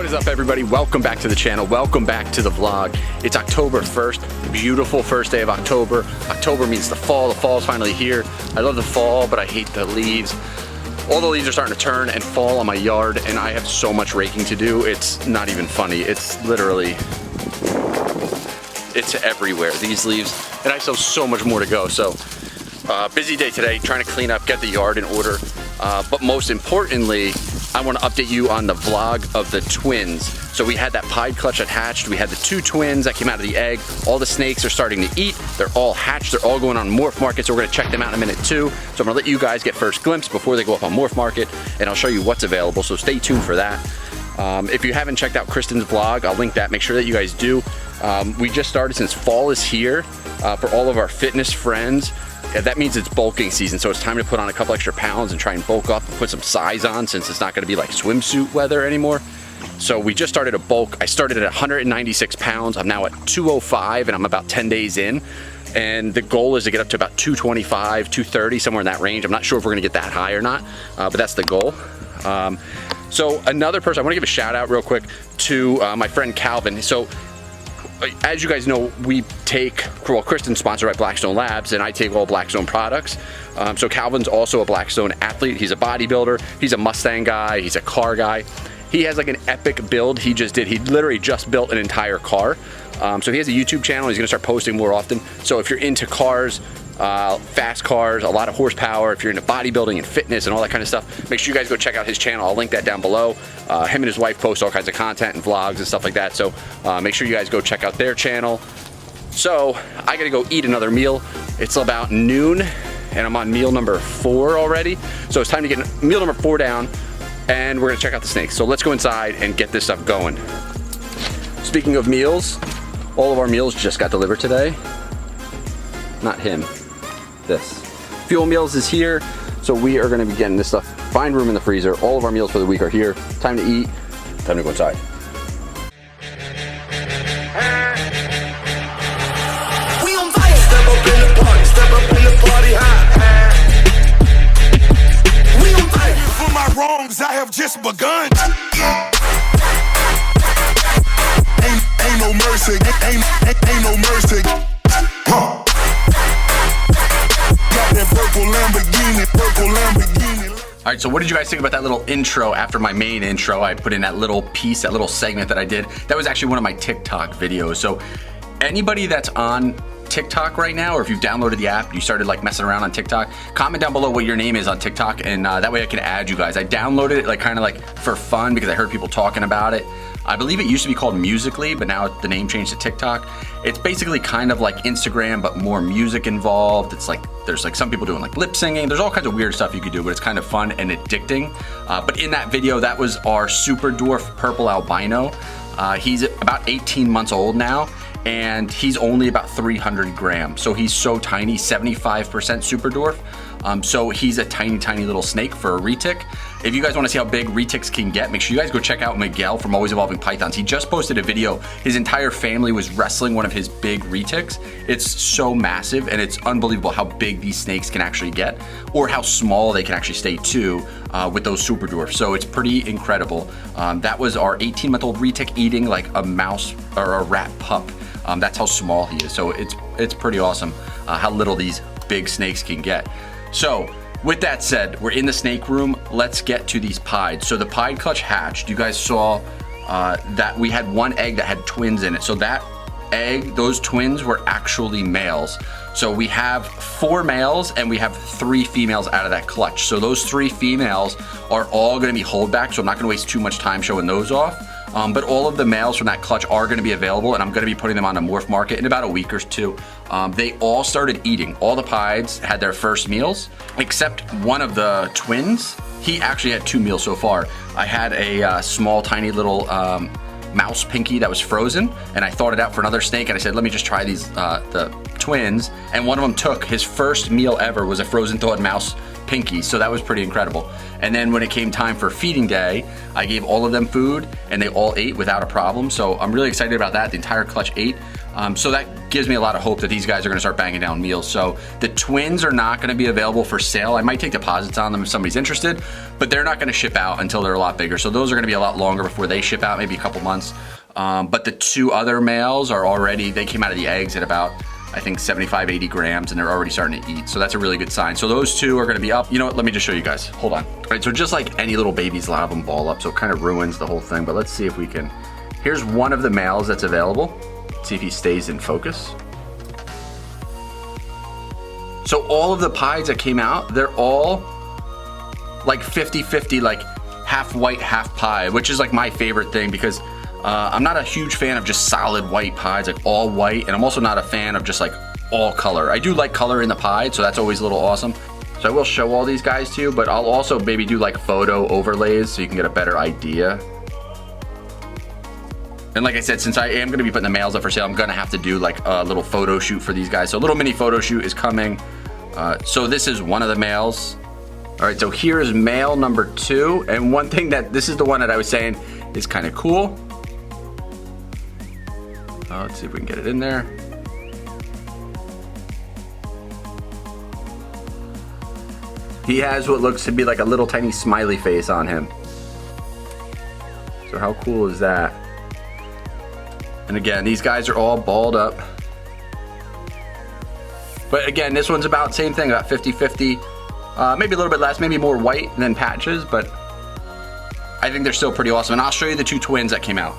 is up, everybody? Welcome back to the channel. Welcome back to the vlog. It's October 1st, beautiful first day of October. October means the fall. The fall is finally here. I love the fall, but I hate the leaves. All the leaves are starting to turn and fall on my yard, and I have so much raking to do. It's not even funny. It's literally, it's everywhere, these leaves, and I still have so much more to go. So busy day today, trying to clean up, get the yard in order. But most importantly, I want to update you on the vlog of the twins. So we had that pied clutch that hatched. We had the two twins that came out of the egg. All the snakes are starting to eat. They're all hatched. They're all going on Morph Market. So we're going to check them out in a minute too. So I'm going to let you guys get first glimpse before they go up on Morph Market, and I'll show you what's available. So stay tuned for that. If you haven't checked out Kristen's vlog, I'll link that. Make sure that you guys do. We just started, since fall is here, for all of our fitness friends. That means it's bulking season, so it's time to put on a couple extra pounds and try and bulk up and put some size on, since it's not going to be like swimsuit weather anymore. So we just started a bulk. I started at 196 pounds. I'm now at 205, and I'm about 10 days in. And the goal is to get up to about 225, 230, somewhere in that range. I'm not sure if we're going to get that high or not, but that's the goal. So another person, I want to give a shout out real quick to my friend Calvin. So as you guys know, we take, well, Kristen's sponsored by Blackstone Labs, and I take all Blackstone products. So Calvin's also a Blackstone athlete. He's a bodybuilder. He's a Mustang guy. He's a car guy. He has like an epic build he just did. He literally just built an entire car. So he has a YouTube channel. He's gonna start posting more often. So if you're into cars, fast cars, a lot of horsepower, if you're into bodybuilding and fitness and all that kind of stuff, make sure you guys go check out his channel. I'll link that down below. Him and his wife post all kinds of content and vlogs and stuff like that. So make sure you guys go check out their channel. So I gotta go eat another meal. It's about noon and I'm on meal number 4 already. So it's time to get meal number 4 down, and we're gonna check out the snakes. So let's go inside and get this stuff going. Speaking of meals, all of our meals just got delivered today. Not him. This. Fuel Meals is here, so we are going to be getting this stuff. Find room in the freezer. All of our meals for the week are here. Time to eat. Time to go inside. We on fire. Step up in the party. Step up in the party high. We on fire. For my wrongs, I have just begun. Ain't no mercy. Ain't no mercy. Huh. All right, so what did you guys think about that little intro after my main intro? I put in that little piece, that little segment that I did. That was actually one of my TikTok videos. So anybody that's on TikTok right now, or if you've downloaded the app, you started like messing around on TikTok, comment down below what your name is on TikTok, and that way I can add you guys. I downloaded it like kind of like for fun because I heard people talking about it. I believe it used to be called Musical.ly, but now the name changed to TikTok. It's basically kind of like Instagram, but more music involved. It's like, there's like some people doing like lip singing. There's all kinds of weird stuff you could do, but it's kind of fun and addicting. But in that video, that was our super dwarf purple albino. He's about 18 months old now, and he's only about 300 grams. So he's so tiny, 75% super dwarf. So he's a tiny, tiny little snake for a retic. If you guys want to see how big retics can get, make sure you guys go check out Miguel from Always Evolving Pythons. He just posted a video. His entire family was wrestling one of his big retics. It's so massive, and it's unbelievable how big these snakes can actually get, or how small they can actually stay too with those super dwarfs. So it's pretty incredible. That was our 18-month-old retic eating like a mouse or a rat pup. That's how small he is. So it's pretty awesome how little these big snakes can get. So with that said, we're in the snake room. Let's get to these pieds. So the pied clutch hatched. You guys saw that we had one egg that had twins in it. So that egg, those twins were actually males. So we have 4 males and we have 3 females out of that clutch. So those 3 females are all gonna be holdback, so I'm not gonna waste too much time showing those off. But all of the males from that clutch are gonna be available, and I'm gonna be putting them on the Morph Market in about a week or 2. They all started eating. All the pieds had their first meals, except one of the twins. He actually had 2 meals so far. I had a small, tiny little mouse pinky that was frozen, and I thawed it out for another snake, and I said, let me just try these, the twins, and one of them took his first meal ever was a frozen thawed mouse pinkies, so that was pretty incredible. And then when it came time for feeding day, I gave all of them food and they all ate without a problem. So I'm really excited about that. The entire clutch ate. So that gives me a lot of hope that these guys are gonna start banging down meals. So the twins are not gonna be available for sale. I might take deposits on them if somebody's interested, but they're not gonna ship out until they're a lot bigger. So those are gonna be a lot longer before they ship out, maybe a couple months. But the two other males are already, they came out of the eggs at about, I think 75, 80 grams, and they're already starting to eat. So that's a really good sign. So those two are gonna be up. You know what, let me just show you guys, hold on. All right, so just like any little babies, a lot of them ball up, so it kind of ruins the whole thing, but let's see if we can. Here's one of the males that's available. See if he stays in focus. So all of the pieds that came out, they're all like 50-50, like half white, half pied, which is like my favorite thing because I'm not a huge fan of just solid white pieds, like all white, and I'm also not a fan of just like all color. I do like color in the pied, so that's always a little awesome. So I will show all these guys to you, but I'll also maybe do like photo overlays so you can get a better idea. And like I said, since I am gonna be putting the males up for sale, I'm gonna have to do like a little photo shoot for these guys. So a little mini photo shoot is coming. So this is one of the males. All right, so here's male number 2. And one thing that, this is the one that I was saying is kind of cool. Let's see if we can get it in there. He has what looks to be like a little tiny smiley face on him. So how cool is that? And again, these guys are all balled up. But again, this one's about same thing, about 50-50. Maybe a little bit less, maybe more white than patches, but I think they're still pretty awesome. And I'll show you the two twins that came out.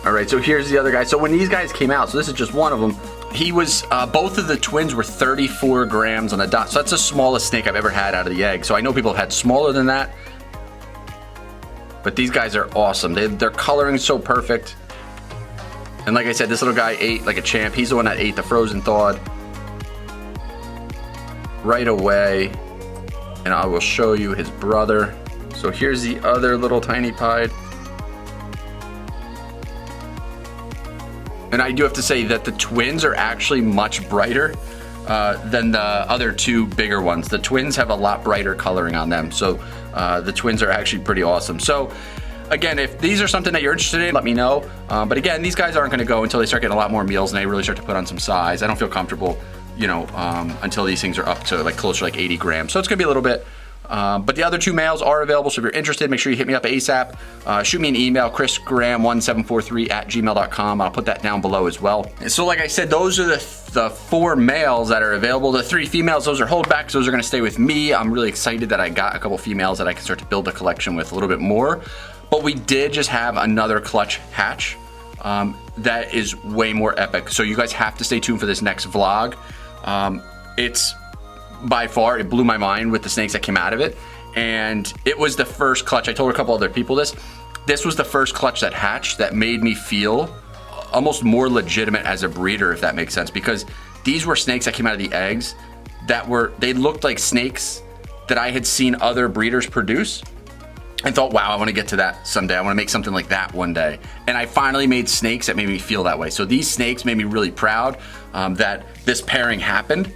All right, so here's the other guy. So when these guys came out, so this is just one of them, he was, both of the twins were 34 grams on the dot. So that's the smallest snake I've ever had out of the egg. So I know people have had smaller than that, but these guys are awesome. Their coloring so perfect. And like I said, this little guy ate like a champ. He's the one that ate the frozen thawed right away. And I will show you his brother. So here's the other little tiny pied. And I do have to say that the twins are actually much brighter than the other two bigger ones. The twins have a lot brighter coloring on them. So the twins are actually pretty awesome. So again, if these are something that you're interested in, let me know. But again, these guys aren't gonna go until they start getting a lot more meals and they really start to put on some size. I don't feel comfortable, you know, until these things are up to like closer to like 80 grams. So it's gonna be a little bit. But the other two males are available, so if you're interested, make sure you hit me up ASAP. Shoot me an email, chrisgraham1743@gmail.com. I'll put that down below as well. And so like I said, those are the 4 males that are available. The 3 females, those are holdbacks. Those are gonna stay with me. I'm really excited that I got a couple females that I can start to build a collection with a little bit more. But we did just have another clutch hatch that is way more epic. So you guys have to stay tuned for this next vlog. It's by far, it blew my mind with the snakes that came out of it. And it was the first clutch, I told a couple other people this was the first clutch that hatched that made me feel almost more legitimate as a breeder, if that makes sense. Because these were snakes that came out of the eggs that they looked like snakes that I had seen other breeders produce. And thought, wow, I want to get to that someday. I want to make something like that one day. And I finally made snakes that made me feel that way. So these snakes made me really proud that this pairing happened.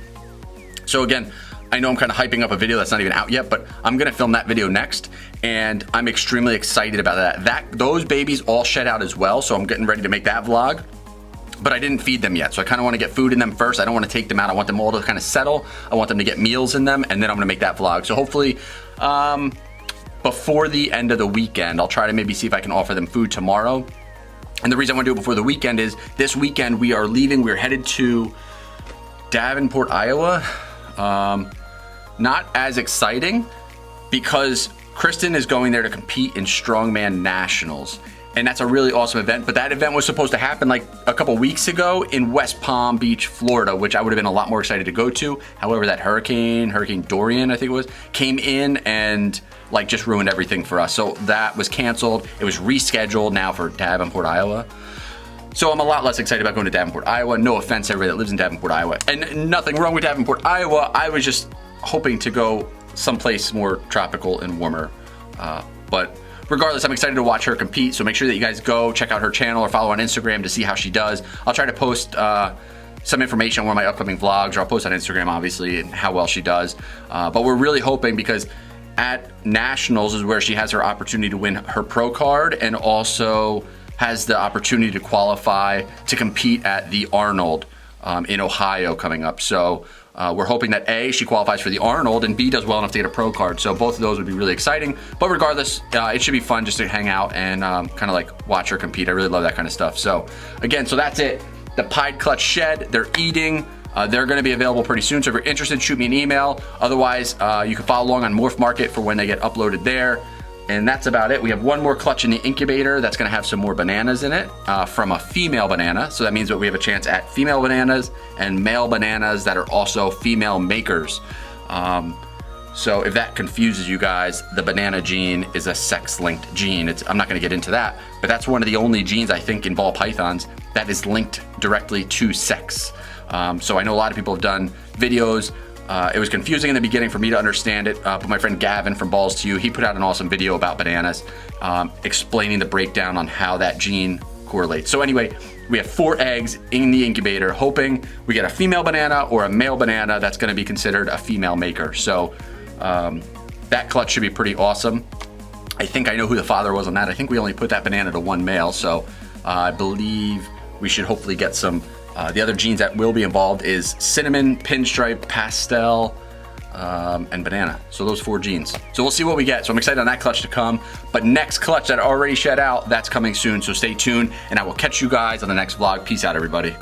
So again, I know I'm kind of hyping up a video that's not even out yet, but I'm gonna film that video next, and I'm extremely excited about that. Those babies all shed out as well, so I'm getting ready to make that vlog. But I didn't feed them yet, so I kind of want to get food in them first. I don't want to take them out. I want them all to kind of settle. I want them to get meals in them, and then I'm gonna make that vlog. So hopefully, before the end of the weekend, I'll try to maybe see if I can offer them food tomorrow. And the reason I want to do it before the weekend is this weekend we are leaving. We're headed to Davenport, Iowa. Not as exciting because Kristen is going there to compete in Strongman Nationals. And that's a really awesome event, but that event was supposed to happen like a couple weeks ago in West Palm Beach, Florida, which I would have been a lot more excited to go to. However, that Hurricane Dorian, I think it was, came in and like just ruined everything for us. So that was canceled. It was rescheduled now for Davenport, Iowa. So I'm a lot less excited about going to Davenport, Iowa. No offense to everybody that lives in Davenport, Iowa. And nothing wrong with Davenport, Iowa. I was just hoping to go someplace more tropical and warmer. But regardless, I'm excited to watch her compete. So make sure that you guys go check out her channel or follow on Instagram to see how she does. I'll try to post some information on one of my upcoming vlogs, or I'll post on Instagram, obviously, and how well she does. But we're really hoping, because at Nationals is where she has her opportunity to win her pro card, and also has the opportunity to qualify to compete at the Arnold in Ohio coming up. So we're hoping that A, she qualifies for the Arnold, and B, does well enough to get a pro card. So both of those would be really exciting. But regardless, it should be fun just to hang out and kind of like watch her compete. I really love that kind of stuff. So again, so that's it. The Pied Clutch Shed, they're eating. They're going to be available pretty soon. So if you're interested, shoot me an email. Otherwise, you can follow along on Morph Market for when they get uploaded there. And that's about it. We have one more clutch in the incubator that's going to have some more bananas in it from a female banana. So that means that we have a chance at female bananas and male bananas that are also female makers. So if that confuses you guys, the banana gene is a sex-linked gene. I'm not going to get into that, but that's one of the only genes, I think, in ball pythons that is linked directly to sex. So I know a lot of people have done videos. It was confusing in the beginning for me to understand it, but my friend Gavin from Balls to You, he put out an awesome video about bananas, explaining the breakdown on how that gene correlates. So anyway, we have 4 eggs in the incubator, hoping we get a female banana or a male banana that's going to be considered a female maker. So that clutch should be pretty awesome. I think I know who the father was on that. I think we only put that banana to 1 male, so I believe we should hopefully get some. The other genes that will be involved is cinnamon, pinstripe, pastel, and banana. So those 4 genes. So we'll see what we get. So I'm excited on that clutch to come. But next clutch that I already shed out, that's coming soon. So stay tuned, and I will catch you guys on the next vlog. Peace out, everybody.